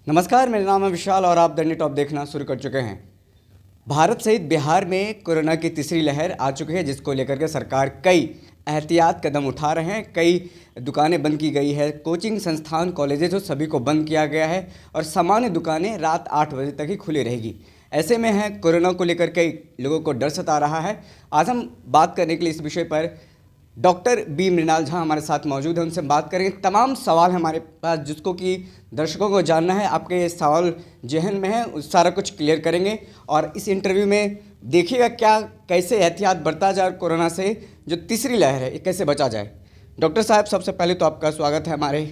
नमस्कार, मेरा नाम है विशाल और आप दैनिक टॉप देखना शुरू कर चुके हैं। भारत सहित बिहार में कोरोना की तीसरी लहर आ चुकी है, जिसको लेकर के सरकार कई एहतियात कदम उठा रहे हैं। कई दुकानें बंद की गई है, कोचिंग संस्थान कॉलेजेस तो सभी को बंद किया गया है और सामान्य दुकानें रात 8 बजे तक ही खुली रहेगी। ऐसे में है कोरोना को लेकर कई लोगों को डर सता रहा है। आज हम बात करने के लिए इस विषय पर डॉक्टर बी मृणाल झा हमारे साथ मौजूद हैं, उनसे बात करेंगे। तमाम सवाल हमारे पास जिसको कि दर्शकों को जानना है, आपके सवाल जहन में है, उस सारा कुछ क्लियर करेंगे। और इस इंटरव्यू में देखिएगा क्या कैसे एहतियात बरता जाए कोरोना से जो तीसरी लहर है, ये कैसे बचा जाए। डॉक्टर साहब, सबसे पहले तो आपका स्वागत है हमारे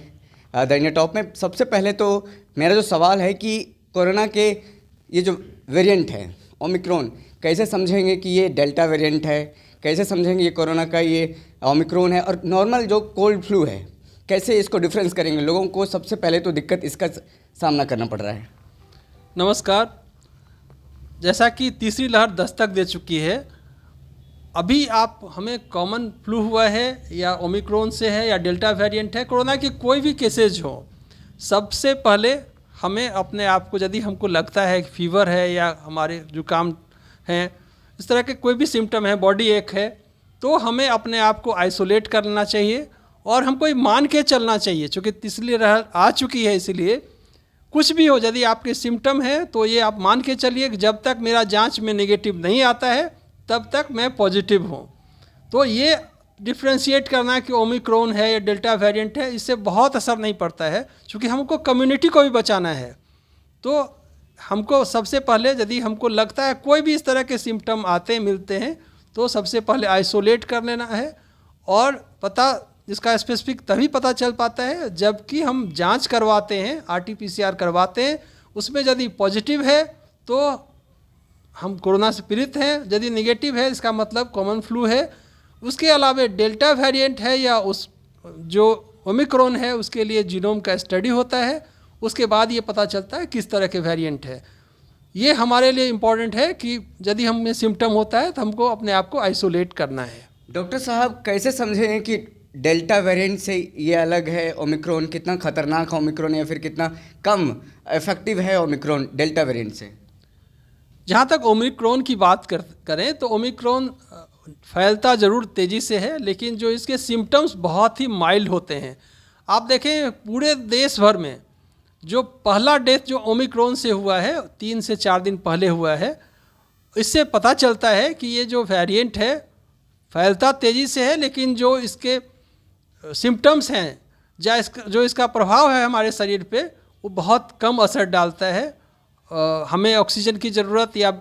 दैनिक टॉप में। सबसे पहले तो मेरा जो सवाल है कि कोरोना के ये जो वेरिएंट है ओमिक्रॉन, कैसे समझेंगे कि ये डेल्टा वेरिएंट है, कैसे समझेंगे ये कोरोना का ये ओमिक्रॉन है, और नॉर्मल जो कोल्ड फ्लू है कैसे इसको डिफरेंस करेंगे। लोगों को सबसे पहले तो दिक्कत इसका सामना करना पड़ रहा है। नमस्कार। जैसा कि तीसरी लहर दस्तक दे चुकी है, अभी आप हमें कॉमन फ्लू हुआ है या ओमिक्रॉन से है या डेल्टा वेरिएंट है, कोरोना के कोई भी केसेज हो, सबसे पहले हमें अपने आप को, यदि हमको लगता है कि फीवर है या हमारे जुकाम हैं, इस तरह के कोई भी सिम्टम है, बॉडी एक है, तो हमें अपने आप को आइसोलेट करना चाहिए और हमको ये मान के चलना चाहिए। चूँकि तीसरी लहर आ चुकी है, इसीलिए कुछ भी हो, यदि आपके सिम्टम है तो ये आप मान के चलिए कि जब तक मेरा जांच में नेगेटिव नहीं आता है तब तक मैं पॉजिटिव हूँ। तो ये डिफ्रेंशिएट करना कि ओमिक्रॉन है या डेल्टा वेरिएंट है, इससे बहुत असर नहीं पड़ता है, क्योंकि हमको कम्युनिटी को भी बचाना है। तो हमको सबसे पहले, यदि हमको लगता है कोई भी इस तरह के सिम्टम आते मिलते हैं, तो सबसे पहले आइसोलेट कर लेना है। और पता इसका स्पेसिफिक तभी पता चल पाता है जबकि हम जांच करवाते हैं, RT-PCR करवाते हैं, उसमें यदि पॉजिटिव है तो हम कोरोना से पीड़ित हैं, यदि नेगेटिव है इसका मतलब कॉमन फ्लू है। उसके अलावा डेल्टा वेरिएंट है या उस जो ओमिक्रॉन है, उसके लिए जीनोम का स्टडी होता है, उसके बाद ये पता चलता है किस तरह के वेरिएंट है। ये हमारे लिए इम्पॉर्टेंट है कि यदि हमें सिम्टम होता है तो हमको अपने आप को आइसोलेट करना है। डॉक्टर साहब, कैसे समझें कि डेल्टा वेरिएंट से ये अलग है ओमिक्रॉन, कितना खतरनाक है ओमिक्रॉन या फिर कितना कम इफेक्टिव है ओमिक्रॉन डेल्टा वेरिएंट से? जहाँ तक ओमिक्रॉन की बात करें तो ओमिक्रॉन फैलता ज़रूर तेज़ी से है, लेकिन जो इसके सिम्टम्स बहुत ही माइल्ड होते हैं। आप देखें पूरे देश भर में जो पहला डेथ जो ओमिक्रॉन से हुआ है 3 से 4 दिन पहले हुआ है, इससे पता चलता है कि ये जो वेरिएंट है फैलता तेज़ी से है, लेकिन जो इसके सिम्टम्स हैं जो इसका प्रभाव है हमारे शरीर पे, वो बहुत कम असर डालता है। हमें ऑक्सीजन की ज़रूरत या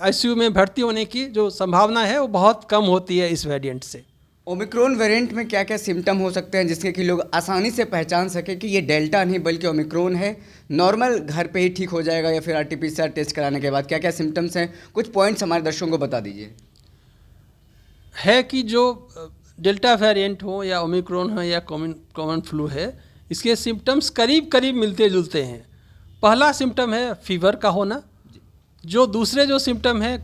ICU में भर्ती होने की जो संभावना है वो बहुत कम होती है इस वेरिएंट से। ओमिक्रॉन वेरिएंट में क्या क्या सिम्टम हो सकते हैं जिसके कि लोग आसानी से पहचान सके कि ये डेल्टा नहीं बल्कि ओमिक्रॉन है? नॉर्मल घर पे ही ठीक हो जाएगा या फिर RT-PCR टेस्ट कराने के बाद क्या क्या सिम्टम्स हैं? कुछ पॉइंट्स हमारे दर्शकों को बता दीजिए। है कि जो डेल्टा वेरिएंट हो या ओमिक्रॉन हो या कॉमन फ्लू है, इसके सिम्टम्स करीब करीब मिलते जुलते हैं। पहला सिम्टम है फीवर का होना। जो दूसरे जो सिम्टम है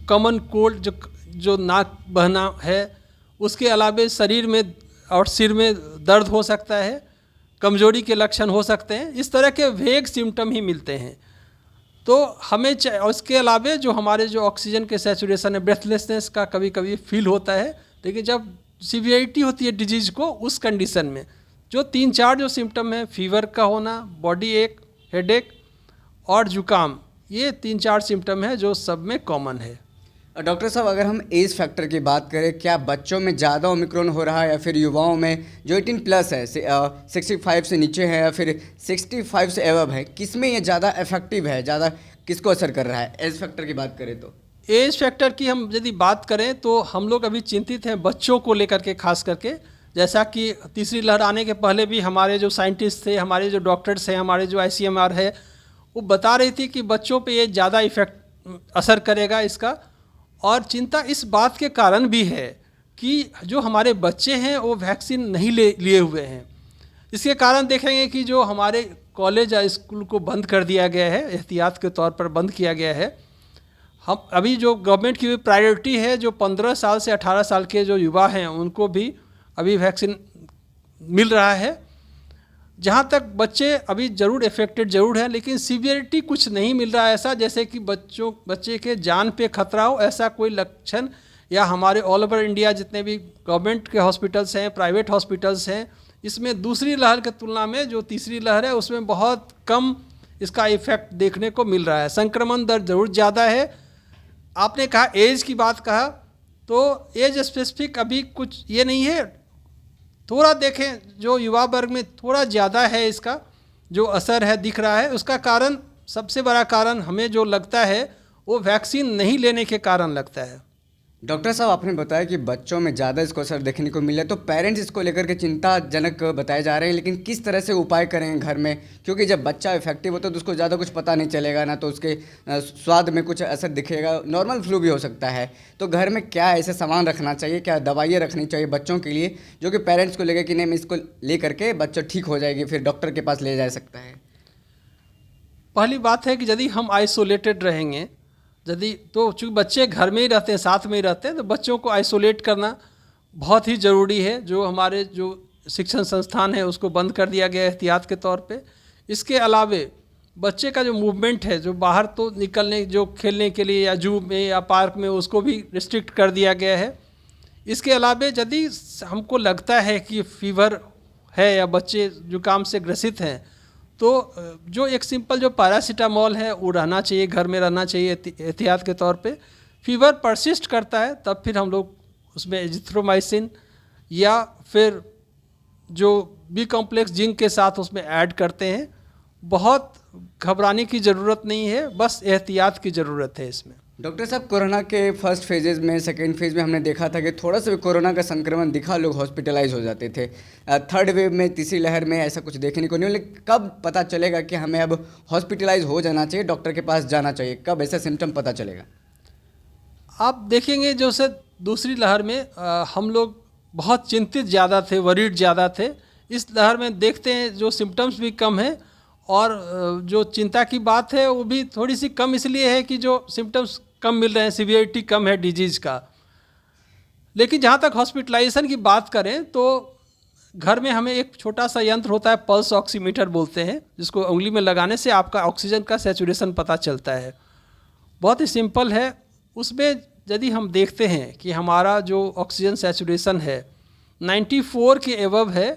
कॉमन कोल्ड, जो नाक बहना है, उसके अलावा शरीर में और सिर में दर्द हो सकता है, कमजोरी के लक्षण हो सकते हैं। इस तरह के वेग सिम्टम ही मिलते हैं। तो हमें उसके अलावा जो हमारे जो ऑक्सीजन के सैचुरेशन है, ब्रेथलेसनेस का कभी कभी फील होता है, लेकिन जब सीवियरिटी होती है डिजीज़ को, उस कंडीशन में जो 3-4 जो सिम्टम है, फीवर का होना, बॉडी एक, हेडेक और जुकाम, ये 3-4 सिम्टम है जो सब में कॉमन है। डॉक्टर साहब, अगर हम एज फैक्टर की बात करें, क्या बच्चों में ज़्यादा ओमिक्रॉन हो रहा है या फिर युवाओं में जो 18+ है, 65 से नीचे है या फिर 65 से एवब है, किस में ये ज़्यादा इफेक्टिव है, ज़्यादा किसको असर कर रहा है एज फैक्टर की बात करें तो? एज फैक्टर की हम यदि बात करें तो हम लोग अभी चिंतित हैं बच्चों को लेकर के, खास करके। जैसा कि तीसरी लहर आने के पहले भी हमारे जो साइंटिस्ट थे, हमारे जो डॉक्टर्स हैं, हमारे जो ICMR है, वो बता रही थी कि बच्चों पे ये ज़्यादा असर करेगा इसका। और चिंता इस बात के कारण भी है कि जो हमारे बच्चे हैं वो वैक्सीन नहीं लिए हुए हैं। इसके कारण देखेंगे कि जो हमारे कॉलेज या स्कूल को बंद कर दिया गया है, एहतियात के तौर पर बंद किया गया है। हम अभी जो गवर्नमेंट की प्रायोरिटी है, जो 15 साल से 18 साल के जो युवा हैं उनको भी अभी वैक्सीन मिल रहा है। जहाँ तक बच्चे अभी ज़रूर इफेक्टेड ज़रूर हैं, लेकिन सीवियरिटी कुछ नहीं मिल रहा है ऐसा जैसे कि बच्चे के जान पे खतरा हो, ऐसा कोई लक्षण या हमारे ऑल ओवर इंडिया जितने भी गवर्नमेंट के हॉस्पिटल्स हैं, प्राइवेट हॉस्पिटल्स हैं, इसमें दूसरी लहर की तुलना में जो तीसरी लहर है उसमें बहुत कम इसका इफेक्ट देखने को मिल रहा है। संक्रमण दर ज़रूर ज़्यादा है। आपने कहा एज की बात कहा, तो एज स्पेसिफिक अभी कुछ ये नहीं है, थोड़ा देखें जो युवा वर्ग में थोड़ा ज़्यादा है इसका जो असर है दिख रहा है। उसका कारण, सबसे बड़ा कारण हमें जो लगता है वो वैक्सीन नहीं लेने के कारण लगता है। डॉक्टर साहब, आपने बताया कि बच्चों में ज़्यादा इसको असर देखने को मिला है, तो पेरेंट्स इसको लेकर के चिंताजनक बताए जा रहे हैं, लेकिन किस तरह से उपाय करें घर में? क्योंकि जब बच्चा इफेक्टिव होता है तो उसको ज़्यादा कुछ पता नहीं चलेगा, ना तो उसके स्वाद में कुछ असर दिखेगा, नॉर्मल फ्लू भी हो सकता है। तो घर में क्या ऐसे सामान रखना चाहिए, क्या दवाइयाँ रखनी चाहिए बच्चों के लिए, जो कि पेरेंट्स को लगे कि नहीं मैं इसको ले करके बच्चा ठीक हो जाएगी, फिर डॉक्टर के पास ले जा सकता है? पहली बात है कि यदि हम आइसोलेटेड रहेंगे, यदि तो चूँकि बच्चे घर में ही रहते हैं, साथ में ही रहते हैं, तो बच्चों को आइसोलेट करना बहुत ही ज़रूरी है। जो हमारे जो शिक्षण संस्थान है उसको बंद कर दिया गया है एहतियात के तौर पे। इसके अलावे बच्चे का जो मूवमेंट है, जो बाहर तो निकलने, जो खेलने के लिए या जू में या पार्क में, उसको भी रिस्ट्रिक्ट कर दिया गया है। इसके अलावे यदि हमको लगता है कि फीवर है या बच्चे जुकाम से ग्रसित हैं, तो जो एक सिंपल जो पैरासीटामॉल है वो रहना चाहिए, घर में रहना चाहिए एहतियात के तौर पे। फीवर परसिस्ट करता है तब फिर हम लोग उसमें एजिथ्रोमाइसिन या फिर जो बी कॉम्प्लेक्स जिंक के साथ उसमें ऐड करते हैं। बहुत घबराने की ज़रूरत नहीं है, बस एहतियात की ज़रूरत है इसमें। डॉक्टर साहब, कोरोना के फर्स्ट फेजेज़ में, सेकेंड फेज़ में हमने देखा था कि थोड़ा सा भी कोरोना का संक्रमण दिखा लोग हॉस्पिटलाइज हो जाते थे। थर्ड वेव में, तीसरी लहर में ऐसा कुछ देखने को नहीं मिला। कब पता चलेगा कि हमें अब हॉस्पिटलाइज हो जाना चाहिए, डॉक्टर के पास जाना चाहिए? कब ऐसा सिम्टम पता चलेगा? आप देखेंगे जो से दूसरी लहर में हम लोग बहुत चिंतित ज़्यादा थे, वरीड ज़्यादा थे। इस लहर में देखते हैं जो सिम्टम्स भी कम है और जो चिंता की बात है वो भी थोड़ी सी कम इसलिए है कि जो सिम्टम्स कम मिल रहे हैं, सीवियरिटी कम है डिजीज़ का। लेकिन जहाँ तक हॉस्पिटलाइजेशन की बात करें तो घर में हमें एक छोटा सा यंत्र होता है, पल्स ऑक्सीमीटर बोलते हैं, जिसको उंगली में लगाने से आपका ऑक्सीजन का सैचुरेशन पता चलता है। बहुत ही सिंपल है। उसमें यदि हम देखते हैं कि हमारा जो ऑक्सीजन सैचुरेशन है 94 के एबव है,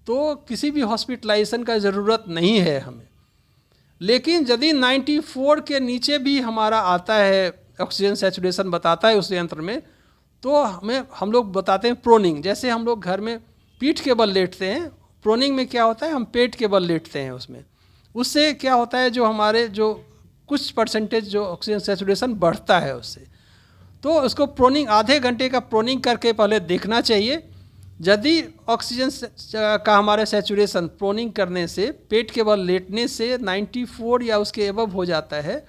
तो किसी भी हॉस्पिटलाइजेशन का ज़रूरत नहीं है हमें। लेकिन यदि 94 के नीचे भी हमारा आता है, ऑक्सीजन सैचुरेशन बताता है उस यंत्र में, तो हम लोग बताते हैं प्रोनिंग। जैसे हम लोग घर में पीठ के बल लेटते हैं, प्रोनिंग में क्या होता है, हम पेट के बल लेटते हैं उसमें। उससे क्या होता है, जो हमारे जो कुछ परसेंटेज जो ऑक्सीजन सैचुरेशन बढ़ता है उससे। तो उसको प्रोनिंग, आधे घंटे का प्रोनिंग करके पहले देखना चाहिए। यदि ऑक्सीजन का हमारे सैचुरेशन प्रोनिंग करने से, पेट के बल लेटने से 94 या उसके एबव हो जाता है,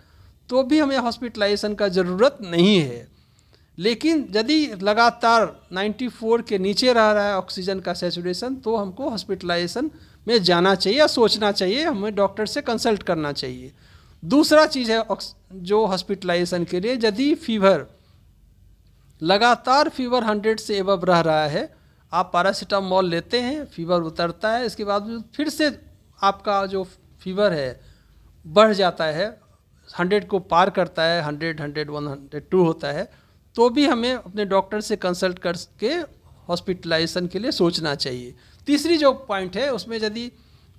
तो भी हमें हॉस्पिटलाइजेशन का ज़रूरत नहीं है। लेकिन यदि लगातार 94 के नीचे रह रहा है ऑक्सीजन का सैचुरेशन, तो हमको हॉस्पिटलाइजेशन में जाना चाहिए या सोचना चाहिए, हमें डॉक्टर से कंसल्ट करना चाहिए। दूसरा चीज़ है जो हॉस्पिटलाइजेशन के लिए, यदि फीवर लगातार फीवर 100 से एबव रह रहा है, आप पैरासीटामॉल लेते हैं, फीवर उतरता है, इसके बाद फिर से आपका जो फीवर है बढ़ जाता है, 100 को पार करता है, 100, 101, 102 होता है, तो भी हमें अपने डॉक्टर से कंसल्ट करके हॉस्पिटलाइजेशन के लिए सोचना चाहिए। तीसरी जो पॉइंट है उसमें, यदि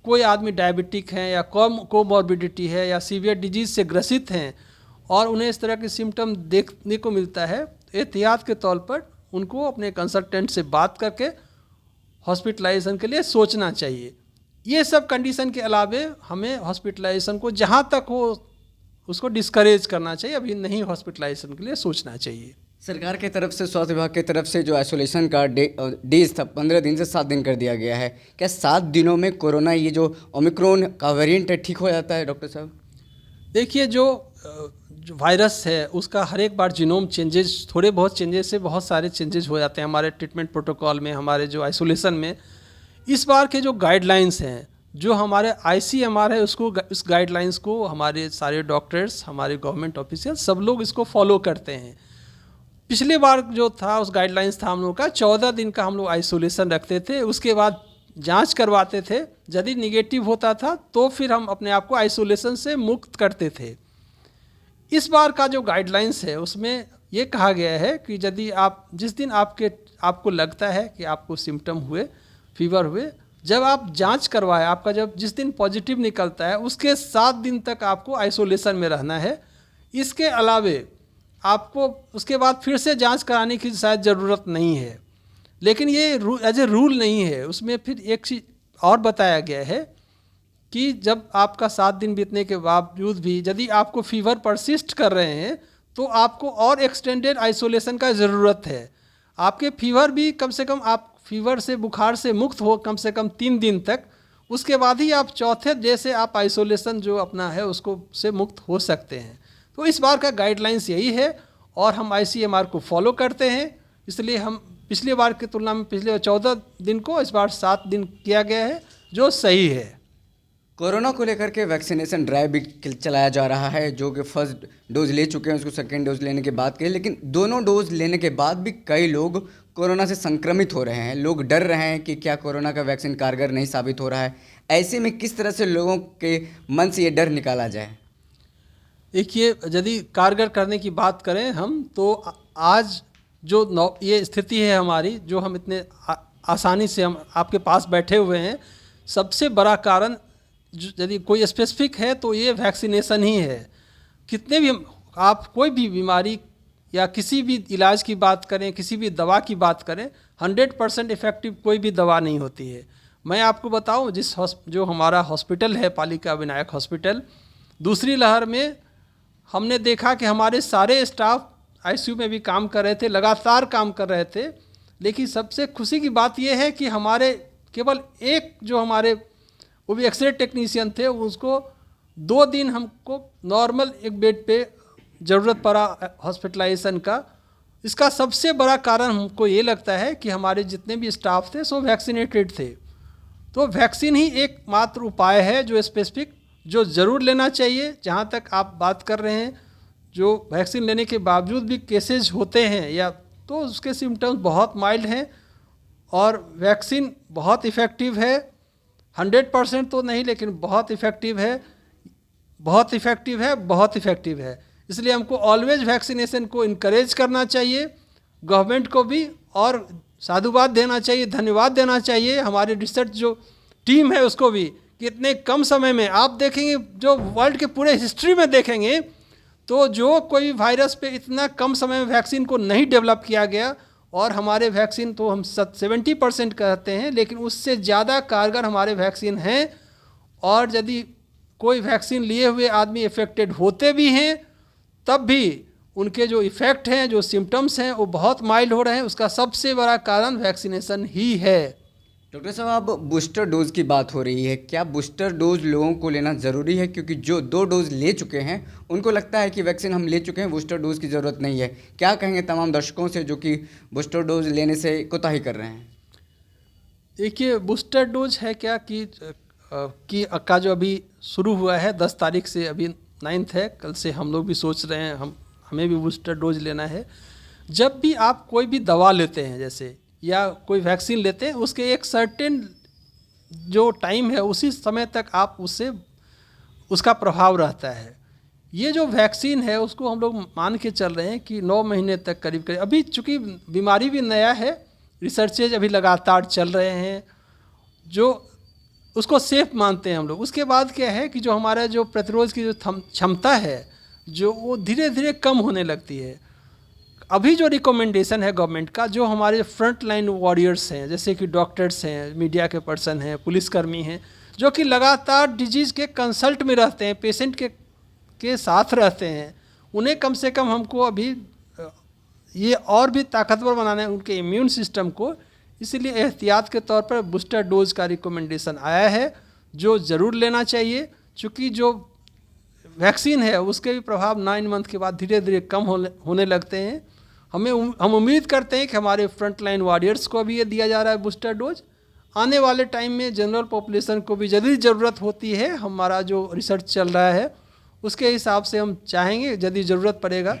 कोई आदमी डायबिटिक है या कोमॉर्बिडिटी है या सीवियर डिजीज़ से ग्रसित हैं और उन्हें इस तरह के सिम्टम देखने को मिलता है, एहतियात के तौर पर उनको अपने कंसल्टेंट से बात करके हॉस्पिटलाइजेशन के लिए सोचना चाहिए। ये सब कंडीशन के अलावे हमें हॉस्पिटलाइजेशन को जहाँ तक हो उसको डिस्करेज करना चाहिए, अभी नहीं हॉस्पिटलाइजेशन के लिए सोचना चाहिए। सरकार की तरफ से, स्वास्थ्य विभाग की तरफ से जो आइसोलेशन का डेज था 15 दिन से 7 दिन कर दिया गया है, क्या 7 दिनों में कोरोना, ये जो ओमिक्रॉन का वेरिएंट है, ठीक हो जाता है डॉक्टर साहब? देखिए, जो वायरस है उसका हर एक बार जीनोम चेंजेस, थोड़े बहुत चेंजेस से बहुत सारे चेंजेस हो जाते हैं हमारे ट्रीटमेंट प्रोटोकॉल में, हमारे जो आइसोलेशन में। इस बार के जो गाइडलाइंस हैं, जो हमारे ICMR है, उसको, इस गाइडलाइंस को हमारे सारे डॉक्टर्स, हमारे गवर्नमेंट ऑफिशियल, सब लोग इसको फॉलो करते हैं। पिछले बार जो था उस गाइडलाइंस था हम लोग का 14 दिन का हम लोग आइसोलेशन रखते थे, उसके बाद जांच करवाते थे, यदि निगेटिव होता था तो फिर हम अपने आप को आइसोलेशन से मुक्त करते थे। इस बार का जो गाइडलाइंस है उसमें ये कहा गया है कि यदि आप जिस दिन आपको लगता है कि आपको सिम्टम हुए, फीवर हुए, जब आप जांच करवाएं, आपका जब जिस दिन पॉजिटिव निकलता है उसके 7 दिन तक आपको आइसोलेशन में रहना है। इसके अलावे आपको उसके बाद फिर से जांच कराने की शायद ज़रूरत नहीं है, लेकिन ये एज ए रूल नहीं है। उसमें फिर एक चीज़ और बताया गया है कि जब आपका 7 दिन बीतने के बावजूद भी यदि आपको फीवर परसिस्ट कर रहे हैं तो आपको और एक्सटेंडेड आइसोलेशन का ज़रूरत है। आपके फीवर भी कम से कम, आप फीवर से, बुखार से मुक्त हो कम से कम 3 दिन तक, उसके बाद ही आप चौथे जैसे आप आइसोलेशन जो अपना है उसको से मुक्त हो सकते हैं। तो इस बार का गाइडलाइंस यही है और हम ICMR को फॉलो करते हैं, इसलिए हम पिछली बार की तुलना में पिछले 14 दिन को इस बार 7 दिन किया गया है, जो सही है। कोरोना को लेकर के वैक्सीनेशन ड्राइव भी चलाया जा रहा है। जो कि फर्स्ट डोज ले चुके हैं उसको सेकेंड डोज लेने के बाद के, लेकिन दोनों डोज लेने के बाद भी कई लोग कोरोना से संक्रमित हो रहे हैं। लोग डर रहे हैं कि क्या कोरोना का वैक्सीन कारगर नहीं साबित हो रहा है। ऐसे में किस तरह से लोगों के मन से ये डर निकाला जाए? देखिए, यदि कारगर करने की बात करें हम, तो आज जो ये स्थिति है हमारी, जो हम इतने आसानी से हम आपके पास बैठे हुए हैं, सबसे बड़ा कारण यदि कोई स्पेसिफिक है तो ये वैक्सीनेशन ही है। कितने भी आप कोई भी बीमारी या किसी भी इलाज की बात करें, किसी भी दवा की बात करें, 100% इफ़ेक्टिव कोई भी दवा नहीं होती है। मैं आपको बताऊं, जो हमारा हॉस्पिटल है पालिका विनायक हॉस्पिटल, दूसरी लहर में हमने देखा कि हमारे सारे स्टाफ ICU में भी काम कर रहे थे, लगातार काम कर रहे थे, लेकिन सबसे खुशी की बात यह है कि हमारे केवल एक जो हमारे वो भी एक्सरे टेक्नीशियन थे, उसको 2 दिन हमको नॉर्मल एक बेड पे ज़रूरत पड़ा हॉस्पिटलाइजेशन का। इसका सबसे बड़ा कारण हमको ये लगता है कि हमारे जितने भी स्टाफ थे सो वैक्सीनेटेड थे। तो वैक्सीन ही एकमात्र उपाय है जो स्पेसिफिक, जो ज़रूर लेना चाहिए। जहाँ तक आप बात कर रहे हैं, जो वैक्सीन लेने के बावजूद भी केसेज होते हैं या तो उसके सिम्टम्स बहुत माइल्ड हैं और वैक्सीन बहुत इफ़ेक्टिव है। 100% तो नहीं, लेकिन बहुत इफ़ेक्टिव है, बहुत इफ़ेक्टिव है, बहुत इफ़ेक्टिव है। इसलिए हमको ऑलवेज वैक्सीनेशन को इनकरेज करना चाहिए, गवर्नमेंट को भी, और साधुवाद देना चाहिए, धन्यवाद देना चाहिए हमारी रिसर्च जो टीम है उसको भी, कि इतने कम समय में आप देखेंगे, जो वर्ल्ड के पूरे हिस्ट्री में देखेंगे तो जो कोई वायरस पे इतना कम समय में वैक्सीन को नहीं डेवलप किया गया। और हमारे वैक्सीन तो हम 70% कहते हैं, लेकिन उससे ज़्यादा कारगर हमारे वैक्सीन हैं। और यदि कोई वैक्सीन लिए हुए आदमी इफ़ेक्टेड होते भी हैं, तब भी उनके जो इफ़ेक्ट हैं, जो सिम्टम्स हैं, वो बहुत माइल्ड हो रहे हैं। उसका सबसे बड़ा कारण वैक्सीनेशन ही है। डॉक्टर साहब, अब बूस्टर डोज की बात हो रही है, क्या बूस्टर डोज लोगों को लेना ज़रूरी है? क्योंकि जो 2 डोज ले चुके हैं उनको लगता है कि वैक्सीन हम ले चुके हैं, बूस्टर डोज की ज़रूरत नहीं है। क्या कहेंगे तमाम दर्शकों से जो कि बूस्टर डोज लेने से कोताही कर रहे हैं? देखिए, बूस्टर डोज है क्या कि का जो अभी शुरू हुआ है 10 तारीख से, अभी 9th है, कल से हम लोग भी सोच रहे हैं हमें भी बूस्टर डोज लेना है। जब भी आप कोई भी दवा लेते हैं जैसे, या कोई वैक्सीन लेते हैं, उसके एक सर्टेन जो टाइम है उसी समय तक आप उसका प्रभाव रहता है। ये जो वैक्सीन है उसको हम लोग मान के चल रहे हैं कि 9 महीने तक करीब, अभी चूँकि बीमारी भी नया है, रिसर्चेज अभी लगातार चल रहे हैं, जो उसको सेफ मानते हैं हम लोग। उसके बाद क्या है कि जो हमारा जो प्रतिरोध की जो क्षमता है, जो वो धीरे धीरे कम होने लगती है। अभी जो रिकमेंडेशन है गवर्नमेंट का, जो हमारे फ्रंट लाइन वॉरियर्स हैं, जैसे कि डॉक्टर्स हैं, मीडिया के पर्सन हैं, पुलिसकर्मी हैं, जो कि लगातार डिजीज़ के कंसल्ट में रहते हैं, पेशेंट के साथ रहते हैं, उन्हें कम से कम हमको अभी ये और भी ताकतवर बनाना है उनके इम्यून सिस्टम को। इसलिए एहतियात के तौर पर बूस्टर डोज का रिकमेंडेशन आया है, जो ज़रूर लेना चाहिए। चूँकि जो वैक्सीन है उसके भी प्रभाव 9 मंथ के बाद धीरे धीरे कम होने लगते हैं। हम उम्मीद करते हैं कि हमारे फ्रंट लाइन वॉरियर्स को भी ये दिया जा रहा है बूस्टर डोज। आने वाले टाइम में जनरल पॉपुलेशन को भी यदि ज़रूरत होती है, हमारा जो रिसर्च चल रहा है उसके हिसाब से हम चाहेंगे यदि ज़रूरत पड़ेगा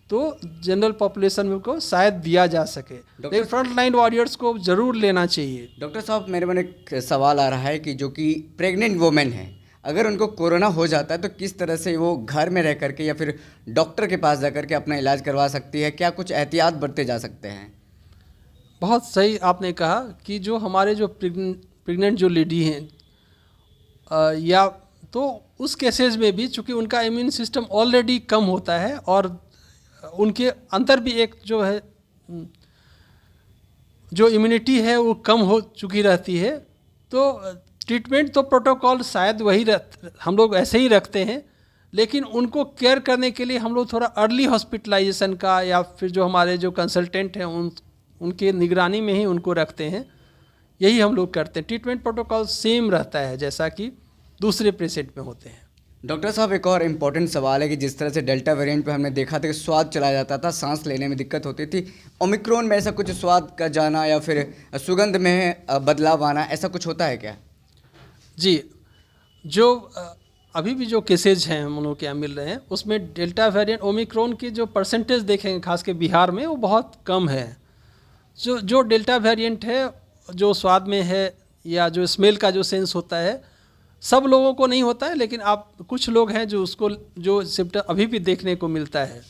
तो जनरल पॉपुलेशन को शायद दिया जा सके, लेकिन फ्रंट लाइन वॉरियर्स को ज़रूर लेना चाहिए। डॉक्टर साहब, मेरे मन एक सवाल आ रहा है कि जो कि प्रेग्नेंट वुमेन है, अगर उनको कोरोना हो जाता है तो किस तरह से वो घर में रह करके या फिर डॉक्टर के पास जा करके अपना इलाज करवा सकती है? क्या कुछ एहतियात बरते जा सकते हैं? बहुत सही आपने कहा कि जो हमारे जो प्रेग्नेंट जो लेडी हैं या तो उस केसेस में भी चूँकि उनका इम्यून सिस्टम ऑलरेडी कम होता है और उनके अंदर भी एक जो है जो इम्यूनिटी है वो कम हो चुकी रहती है, तो ट्रीटमेंट तो प्रोटोकॉल शायद वही हम लोग ऐसे ही रखते हैं, लेकिन उनको केयर करने के लिए हम लोग थोड़ा अर्ली हॉस्पिटलाइजेशन का या फिर जो हमारे जो कंसल्टेंट हैं उनके निगरानी में ही उनको रखते हैं। यही हम लोग करते हैं। ट्रीटमेंट प्रोटोकॉल सेम रहता है जैसा कि दूसरे पेशेंट में होते हैं। डॉक्टर साहब, एक और इम्पॉर्टेंट सवाल है कि जिस तरह से डेल्टा वेरिएंट पे हमने देखा था कि स्वाद चला जाता था, सांस लेने में दिक्कत होती थी, ओमिक्रॉन में ऐसा कुछ स्वाद का जाना या फिर सुगंध में बदलाव आना, ऐसा कुछ होता है क्या? जी, जो अभी भी जो केसेज हैं हम लोग के यहाँ मिल रहे हैं उसमें डेल्टा वेरिएंट ओमिक्रॉन की जो परसेंटेज देखेंगे खास के बिहार में वो बहुत कम है। जो डेल्टा वेरिएंट है जो स्वाद में है या जो स्मेल का जो सेंस होता है सब लोगों को नहीं होता है, लेकिन आप कुछ लोग हैं जो उसको जो सिम्टम अभी भी देखने को मिलता है,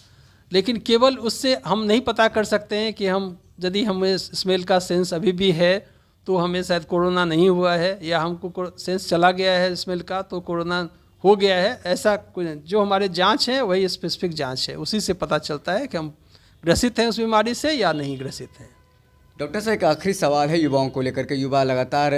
लेकिन केवल उससे हम नहीं पता कर सकते हैं कि हम यदि हमें स्मेल का सेंस अभी भी है तो हमें शायद कोरोना नहीं हुआ है, या हमको सेंस चला गया है स्मेल का तो कोरोना हो गया है। ऐसा कुछ जो हमारे जांच है वही स्पेसिफिक जांच है, उसी से पता चलता है कि हम ग्रसित हैं उस बीमारी से या नहीं ग्रसित हैं। डॉक्टर साहब, एक आखिरी सवाल है युवाओं को लेकर के। युवा लगातार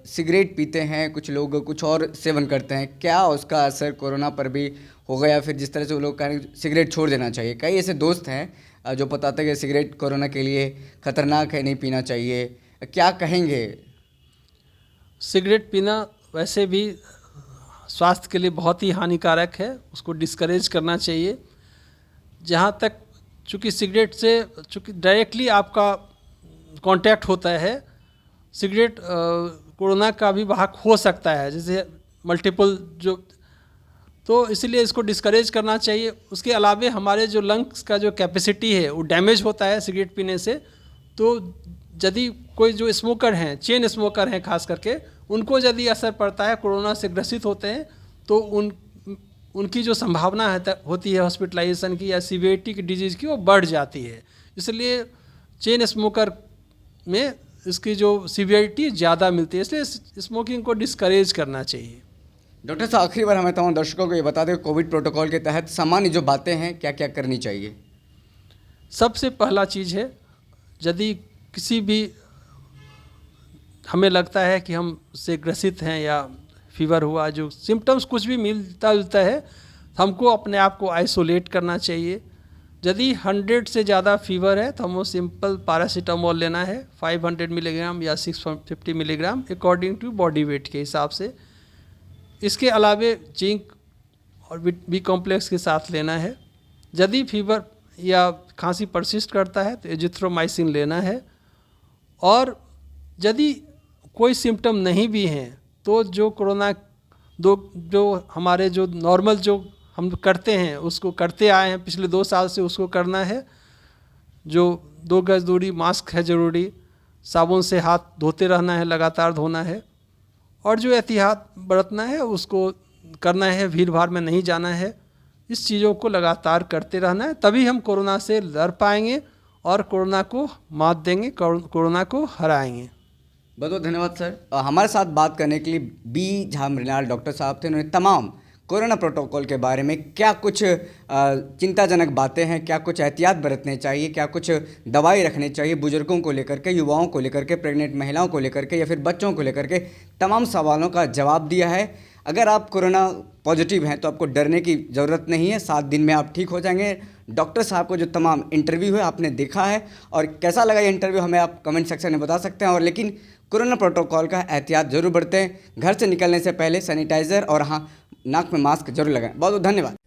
सिगरेट पीते हैं, कुछ लोग कुछ और सेवन करते हैं, क्या उसका असर कोरोना पर भी होगा या फिर जिस तरह से वो लोग कहें सिगरेट छोड़ देना चाहिए? कई ऐसे दोस्त हैं जो बताते हैं कि सिगरेट कोरोना के लिए खतरनाक है, नहीं पीना चाहिए, क्या कहेंगे? सिगरेट पीना वैसे भी स्वास्थ्य के लिए बहुत ही हानिकारक है, उसको डिस्करेज करना चाहिए। जहाँ तक चूँकि सिगरेट से चूँकि डायरेक्टली आपका कांटेक्ट होता है, सिगरेट कोरोना का भी वाहक हो सकता है, जैसे मल्टीपल जो, तो इसलिए इसको डिस्करेज करना चाहिए। उसके अलावे हमारे जो लंग्स का जो कैपेसिटी है वो डैमेज होता है सिगरेट पीने से, तो यदि कोई जो स्मोकर हैं, चेन स्मोकर हैं खास करके, उनको यदि असर पड़ता है, कोरोना से ग्रसित होते हैं, तो उनकी जो संभावना होती है हॉस्पिटलाइजेशन की या सीवियरिटी की डिजीज़ की वो बढ़ जाती है। इसलिए चेन स्मोकर में इसकी जो सीवियरिटी ज़्यादा मिलती है, इसलिए स्मोकिंग को डिस्करेज करना चाहिए। डॉक्टर साहब, आखिरी बार हमें तमाम दर्शकों को ये बता दें कोविड प्रोटोकॉल के तहत सामान्य जो बातें हैं क्या क्या करनी चाहिए? सबसे पहला चीज़ है, यदि किसी भी हमें लगता है कि हम उससे ग्रसित हैं या फीवर हुआ, जो सिम्टम्स कुछ भी मिलता जुलता है, हमको अपने आप को आइसोलेट करना चाहिए। यदि 100 से ज़्यादा फीवर है तो हमको सिंपल पैरासीटामोल लेना है 500 मिलीग्राम या 650 milligram according to body weight के हिसाब से। इसके अलावे जिंक और बी कॉम्प्लेक्स के साथ लेना है। यदि फीवर या खांसी परसिस्ट करता है तो एजिथ्रोमाइसिन लेना है। और यदि कोई सिम्टम नहीं भी हैं तो जो कोरोना जो हमारे जो नॉर्मल जो हम करते हैं उसको करते आए हैं पिछले 2 साल से, उसको करना है। जो 2 गज दूरी, मास्क है ज़रूरी, साबुन से हाथ धोते रहना है, लगातार धोना है, और जो एहतियात बरतना है उसको करना है, भीड़ भाड़ में नहीं जाना है। इस चीज़ों को लगातार करते रहना है, तभी हम कोरोना से लड़ पाएंगे और कोरोना को मात देंगे, कोरोना को हराएंगे। बहुत बहुत धन्यवाद सर। हमारे साथ बात करने के लिए बी झा मृणाल डॉक्टर साहब थे। उन्होंने तमाम कोरोना प्रोटोकॉल के बारे में क्या कुछ चिंताजनक बातें हैं, क्या कुछ एहतियात बरतने चाहिए, क्या कुछ दवाई रखनी चाहिए बुजुर्गों को लेकर के, युवाओं को लेकर के, प्रेग्नेंट महिलाओं को लेकर के या फिर बच्चों को लेकर के तमाम सवालों का जवाब दिया है। अगर आप कोरोना पॉजिटिव हैं तो आपको डरने की ज़रूरत नहीं है, 7 दिन में आप ठीक हो जाएंगे। डॉक्टर साहब को जो तमाम इंटरव्यू है आपने देखा है, और कैसा लगा ये इंटरव्यू हमें आप कमेंट सेक्शन में बता सकते हैं। और लेकिन कोरोना प्रोटोकॉल का एहतियात जरूर बरतें, घर से निकलने से पहले सैनिटाइज़र और हाँ नाक में मास्क जरूर लगाएं। बहुत बहुत धन्यवाद।